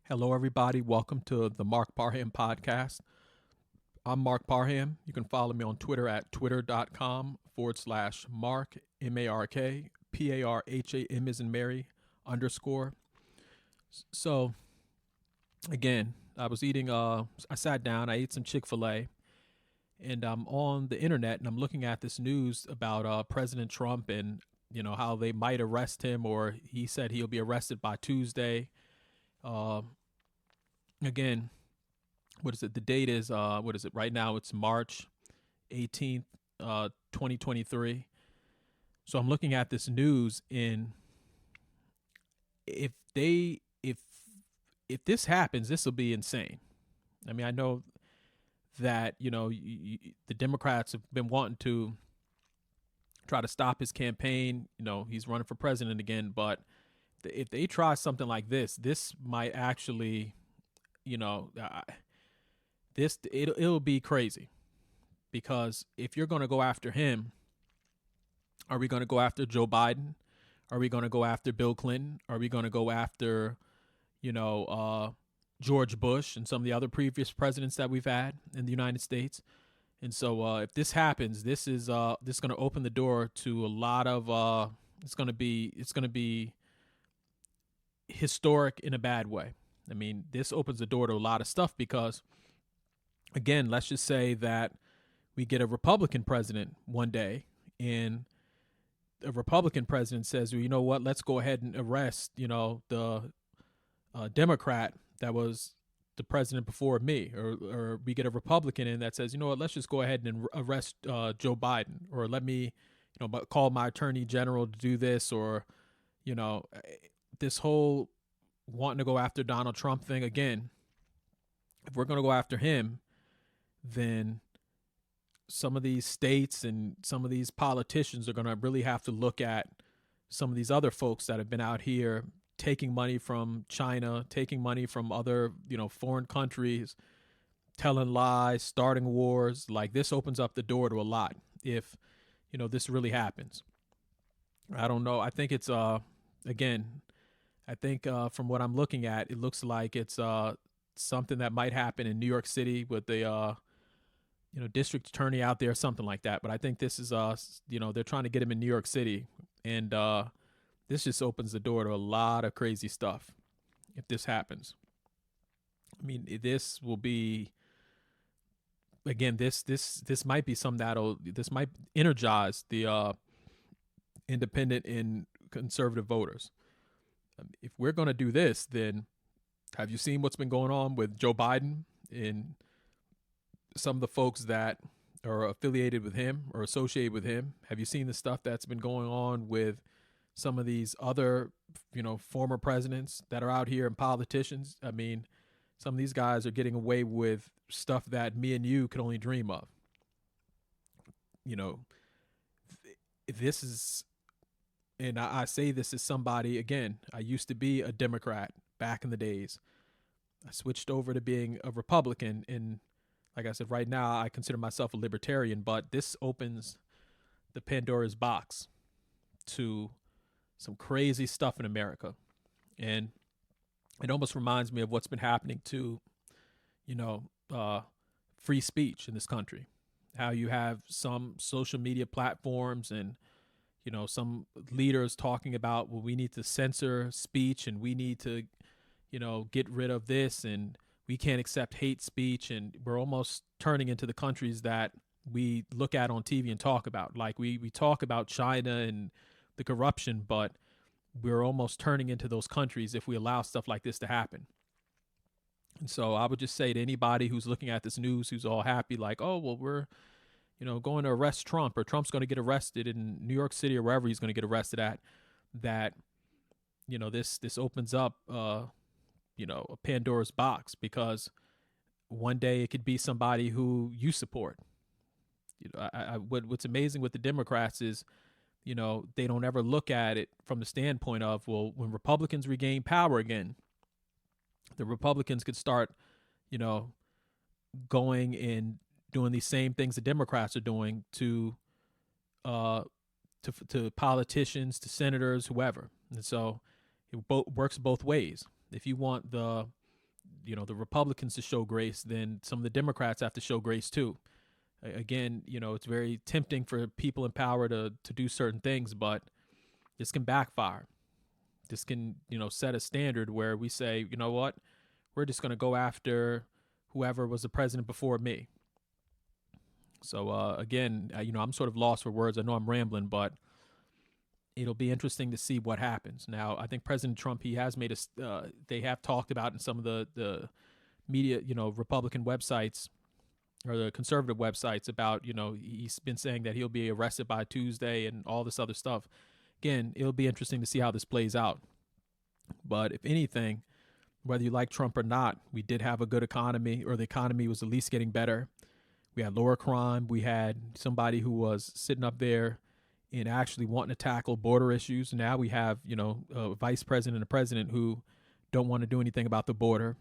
Hello, everybody. Welcome to the Mark Parham podcast. I'm Mark Parham. You can follow me on Twitter at twitter.com/Mark, MARK, PARHAM is in Mary underscore. So, again, I sat down, I ate some Chick-fil-A, and I'm on the internet and I'm looking at this news about President Trump and, how they might arrest him, or he said he'll be arrested by Tuesday. Uh, Again, what is it? The date is what is it? Right now it's March 18th, 2023. So I'm looking at this news and if they if this happens, this will be insane. I mean, I know that, the Democrats have been wanting to try to stop his campaign. He's running for president again, but if they try something like this might actually, you know, it'll be crazy because if you're going to go after him, are we going to go after Joe Biden? Are we going to go after Bill Clinton? Are we going to go after, you know, uh, George Bush and some of the other previous presidents that we've had in the United States? And so, if this happens, this is going to open the door to a lot of. It's going to be historic in a bad way. I mean, this opens the door to a lot of stuff because, again, let's just say that we get a Republican president one day, and a Republican president says, well, you know what, let's go ahead and arrest, the Democrat that was the president before me, or we get a Republican in that says, you know what, let's just go ahead and arrest Joe Biden, or let me, call my attorney general to do this, or, this whole wanting to go after Donald Trump thing again. If we're going to go after him, then some of these states and some of these politicians are going to really have to look at some of these other folks that have been out here taking money from China, taking money from other, foreign countries, telling lies, starting wars. Like, this opens up the door to a lot if, this really happens. I don't know. I think it's again, I think from what I'm looking at, it looks like it's something that might happen in New York City with the district attorney out there, something like that. But I think this is they're trying to get him in New York City, and this just opens the door to a lot of crazy stuff if this happens. I mean, this will be, again, this might be something this might energize the independent and conservative voters. If we're going to do this, then have you seen what's been going on with Joe Biden and some of the folks that are affiliated with him or associated with him? Have you seen the stuff that's been going on with some of these other, former presidents that are out here and politicians? I mean, some of these guys are getting away with stuff that me and you could only dream of. You know, this is, and I say this as somebody, again, I used to be a Democrat back in the days. I switched over to being a Republican, and like I said, right now I consider myself a libertarian, but this opens the Pandora's box to some crazy stuff in America. And it almost reminds me of what's been happening to, you know, uh, free speech in this country. How you have some social media platforms and, some leaders talking about, well, we need to censor speech and we need to, get rid of this, and we can't accept hate speech. And we're almost turning into the countries that we look at on TV and talk about. Like, we talk about China and the corruption, but we're almost turning into those countries if we allow stuff like this to happen. And so I would just say to anybody who's looking at this news, who's all happy, like, oh, well, we're, going to arrest Trump, or Trump's going to get arrested in New York City or wherever he's going to get arrested at, that, this opens up, a Pandora's box, because one day it could be somebody who you support. What's amazing with the Democrats is, they don't ever look at it from the standpoint of, well, when Republicans regain power again, the Republicans could start, you know, going and doing these same things the Democrats are doing uh to politicians, to senators, whoever. And so it works both ways. If you want the the Republicans to show grace, then some of the Democrats have to show grace too. Again, it's very tempting for people in power to do certain things, but this can backfire. This can, set a standard where we say, you know what, we're just going to go after whoever was the president before me. So again, I'm sort of lost for words. I know I'm rambling, but it'll be interesting to see what happens. Now, I think President Trump, he has made they have talked about in some of the media, Republican websites or the conservative websites about, he's been saying that he'll be arrested by Tuesday and all this other stuff. Again, it'll be interesting to see how this plays out. But if anything, whether you like Trump or not, we did have a good economy, or the economy was at least getting better. We had lower crime. We had somebody who was sitting up there and actually wanting to tackle border issues. Now we have, a vice president and a president who don't want to do anything about the border,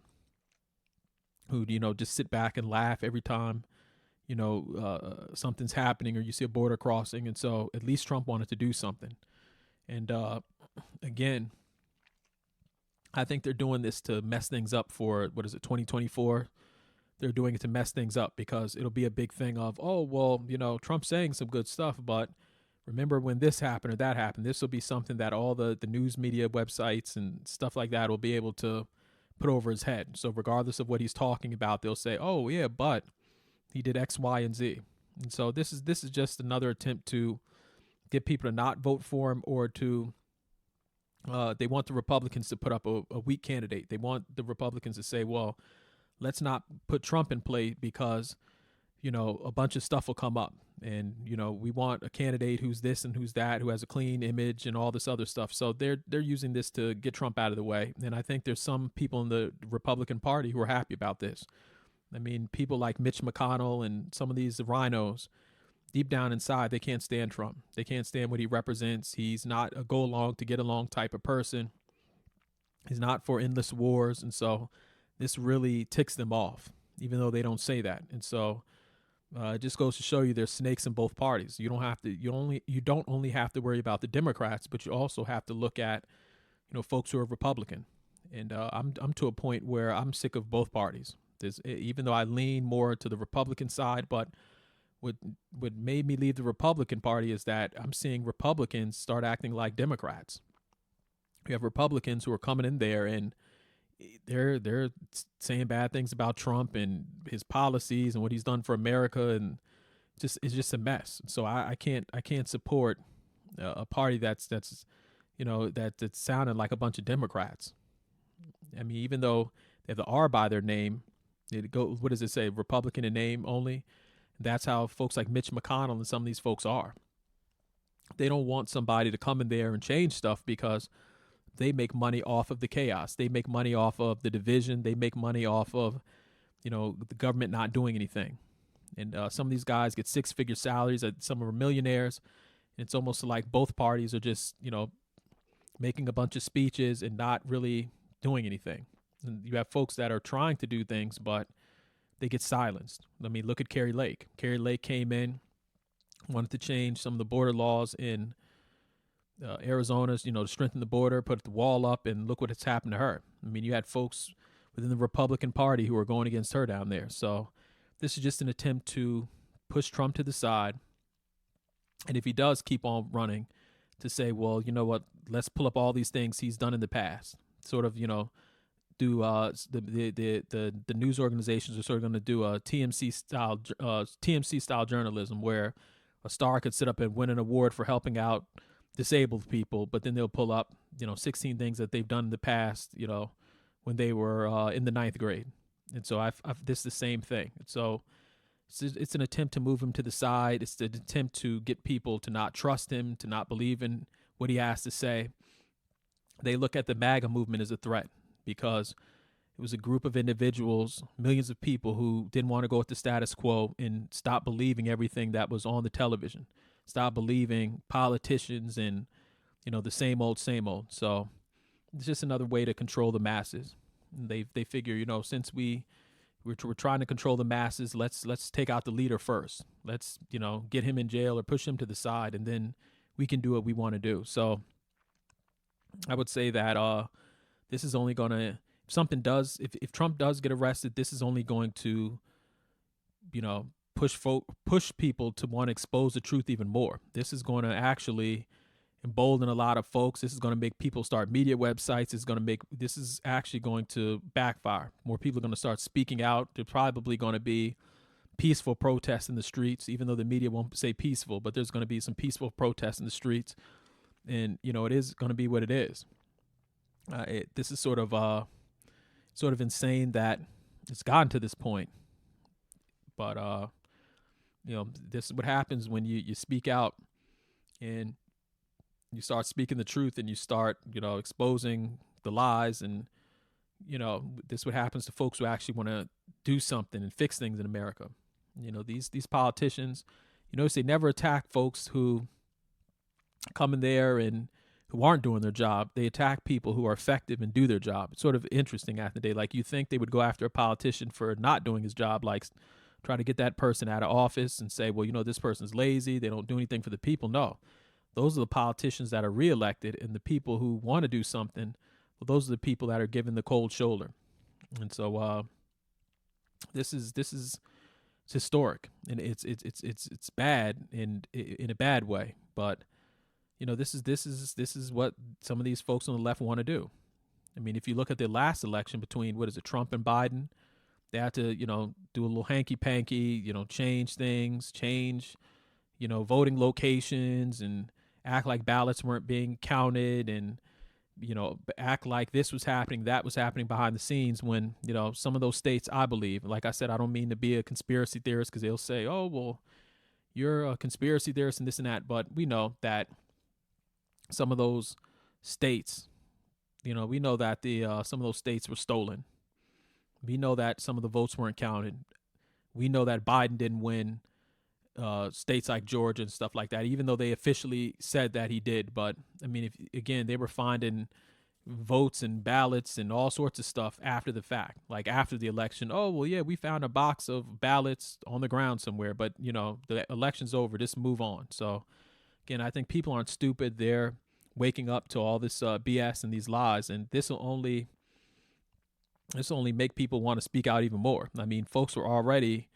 who, just sit back and laugh every time, something's happening or you see a border crossing. And so at least Trump wanted to do something. And again, I think they're doing this to mess things up for, 2024? They're doing it to mess things up because it'll be a big thing of, oh, well, Trump's saying some good stuff, but remember when this happened or that happened. This will be something that all the news media websites and stuff like that will be able to put over his head. So regardless of what he's talking about, they'll say, oh, yeah, but he did X, Y, and Z. And so this is just another attempt to get people to not vote for him, or to they want the Republicans to put up a weak candidate. They want the Republicans to say, well, let's not put Trump in play because, a bunch of stuff will come up. And, we want a candidate who's this and who's that, who has a clean image and all this other stuff. So they're using this to get Trump out of the way. And I think there's some people in the Republican Party who are happy about this. I mean, people like Mitch McConnell and some of these rhinos, deep down inside, they can't stand Trump. They can't stand what he represents. He's not a go along to get along type of person. He's not for endless wars. And so this really ticks them off, even though they don't say that. And so it just goes to show you there's snakes in both parties. You don't only have to worry about the Democrats, but you also have to look at, folks who are Republican. And I'm to a point where I'm sick of both parties. Even though I lean more to the Republican side, but what made me leave the Republican Party is that I'm seeing Republicans start acting like Democrats. You have Republicans who are coming in there and they're saying bad things about Trump and his policies and what he's done for America, and it's just a mess. So I can't support a party that's sounding like a bunch of Democrats. I mean, even though they have the R by their name, what does it say? Republican in name only. That's how folks like Mitch McConnell and some of these folks are. They don't want somebody to come in there and change stuff because they make money off of the chaos. They make money off of the division. They make money off of, the government not doing anything. And some of these guys get six-figure salaries. Some are millionaires. It's almost like both parties are just, making a bunch of speeches and not really doing anything. And you have folks that are trying to do things, but they get silenced. I mean, look at Kari Lake. Kari Lake came in, wanted to change some of the border laws in Arizona's, to strengthen the border, put the wall up, and look what has happened to her. I mean, you had folks within the Republican Party who are going against her down there. So this is just an attempt to push Trump to the side. And if he does keep on running, to say, well, you know what, let's pull up all these things he's done in the past. Sort of, do the news organizations are sort of going to do a TMC style journalism where a star could sit up and win an award for helping out disabled people, but then they'll pull up, 16 things that they've done in the past, when they were in the 9th grade. And so this is the same thing. And so it's an attempt to move him to the side. It's an attempt to get people to not trust him, to not believe in what he has to say. They look at the MAGA movement as a threat because it was a group of individuals, millions of people who didn't want to go with the status quo and stop believing everything that was on the television. Stop believing politicians and, the same old. So it's just another way to control the masses. And they figure, since we're trying to control the masses, let's take out the leader first. Let's, get him in jail or push him to the side, and then we can do what we want to do. So I would say that this is only going to if Trump does get arrested, this is only going to, push people to want to expose the truth even more. This is going to actually embolden a lot of folks. This is going to make people start media websites. This is actually going to backfire. More people are going to start speaking out. There's probably going to be peaceful protests in the streets, even though the media won't say peaceful, but there's going to be some peaceful protests in the streets. And, it is going to be what it is. This is sort of insane that it's gotten to this point. But, this is what happens when you speak out and you start speaking the truth and you start, exposing the lies. And, this is what happens to folks who actually want to do something and fix things in America. These politicians, they never attack folks who come in there and who aren't doing their job. They attack people who are effective and do their job. It's sort of interesting at the day. Like, you think they would go after a politician for not doing his job, like try to get that person out of office and say, well, this person's lazy, they don't do anything for the people. No, those are the politicians that are reelected, and the people who want to do something, well, those are the people that are given the cold shoulder. And so this is it's historic, and it's bad in a bad way. But this is what some of these folks on the left want to do. I mean, if you look at the last election between Trump and Biden, they had to do a little hanky panky, change things, voting locations, and act like ballots weren't being counted, and act like this was happening, that was happening behind the scenes, when, some of those states, I believe, like I said, I don't mean to be a conspiracy theorist, because they'll say, oh, well, you're a conspiracy theorist and this and that. But we know that some of those states, we know that some of those states were stolen. We know that some of the votes weren't counted. We know that Biden didn't win states like Georgia and stuff like that, even though they officially said that he did. But I mean, they were finding votes and ballots and all sorts of stuff after the fact, like after the election. Oh, well, yeah, we found a box of ballots on the ground somewhere, but the election's over, just move on. So again, I think people aren't stupid. They're waking up to all this BS and these lies, and this will only make people want to speak out even more. I mean, folks were already,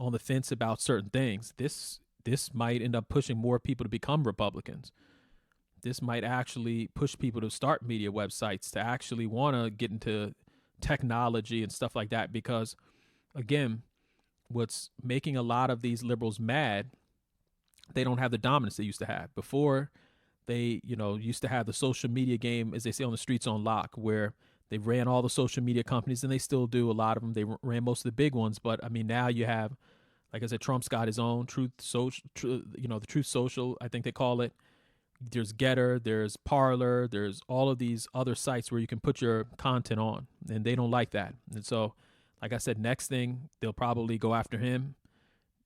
on the fence about certain things. This might end up pushing more people to become Republicans. This might actually push people to start media websites, to actually want to get into technology and stuff like that. Because, again, what's making a lot of these liberals mad, they don't have the dominance they used to have. Before, they, used to have the social media game, as they say on the streets, on lock, where they ran all the social media companies, and they still do, a lot of them. They ran most of the big ones. But, I mean, now you have, like I said, Trump's got his own Truth Social, the Truth Social, I think they call it. There's Getter, there's Parler, there's all of these other sites where you can put your content on, and they don't like that. And so, like I said, next thing, they'll probably go after him,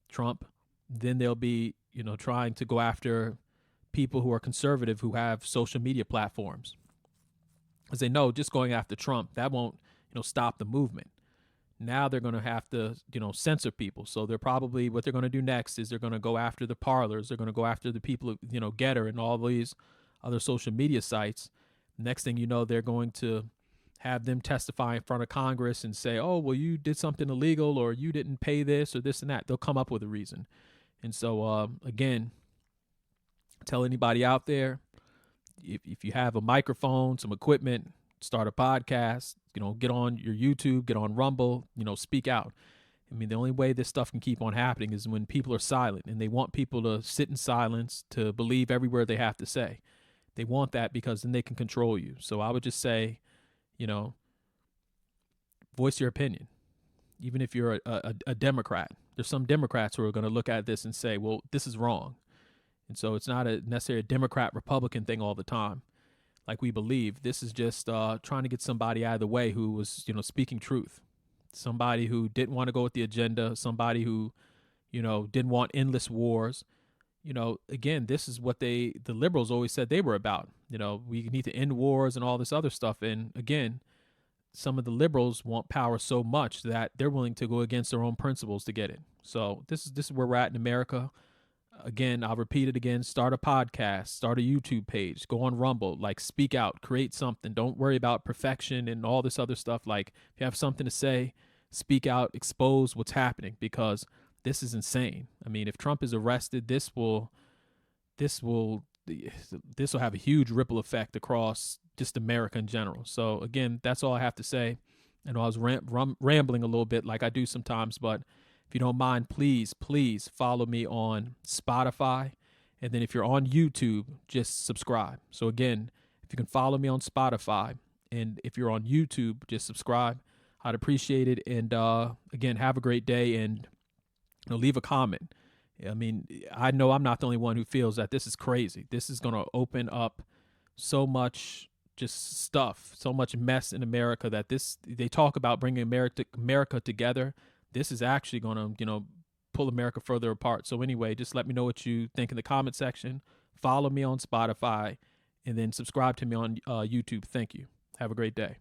Trump. Then they'll be, trying to go after people who are conservative who have social media platforms. Because they know just going after Trump, that won't, stop the movement. Now they're going to have to, censor people. So they're probably, what they're going to do next is they're going to go after the Parlers. They're going to go after the people, Getter and all these other social media sites. Next thing you know, they're going to have them testify in front of Congress and say, oh, well, you did something illegal, or you didn't pay this or this and that. They'll come up with a reason. And so, again, tell anybody out there, if you have a microphone, some equipment, start a podcast, get on your YouTube, get on Rumble, speak out. I mean, the only way this stuff can keep on happening is when people are silent, and they want people to sit in silence, to believe every word they have to say. They want that because then they can control you. So I would just say, voice your opinion. Even if you're a Democrat, there's some Democrats who are going to look at this and say, well, this is wrong. And so it's not necessarily a Democrat-Republican thing all the time, like we believe. This is just trying to get somebody out of the way who was, speaking truth. Somebody who didn't want to go with the agenda. Somebody who, didn't want endless wars. Again, this is what the liberals always said they were about. We need to end wars and all this other stuff. And again, some of the liberals want power so much that they're willing to go against their own principles to get it. So this is where we're at in America. again, I'll repeat it again. Start a podcast, start a YouTube page, go on Rumble, like speak out, create something. Don't worry about perfection and all this other stuff. Like if you have something to say, speak out, expose what's happening, because this is insane. I mean, if Trump is arrested, this will have a huge ripple effect across just America in general. So again, that's all I have to say. I know I was rambling a little bit like I do sometimes, but if you don't mind, please follow me on Spotify. And then if you're on YouTube, just subscribe. So again, if you can follow me on Spotify, and if you're on YouTube, just subscribe. I'd appreciate it. And again, have a great day, and leave a comment. I mean, I know I'm not the only one who feels that this is crazy. This is going to open up so much just stuff, so much mess in America, that they talk about bringing America together. This is actually going to, pull America further apart. So anyway, just let me know what you think in the comment section. Follow me on Spotify, and then subscribe to me on YouTube. Thank you. Have a great day.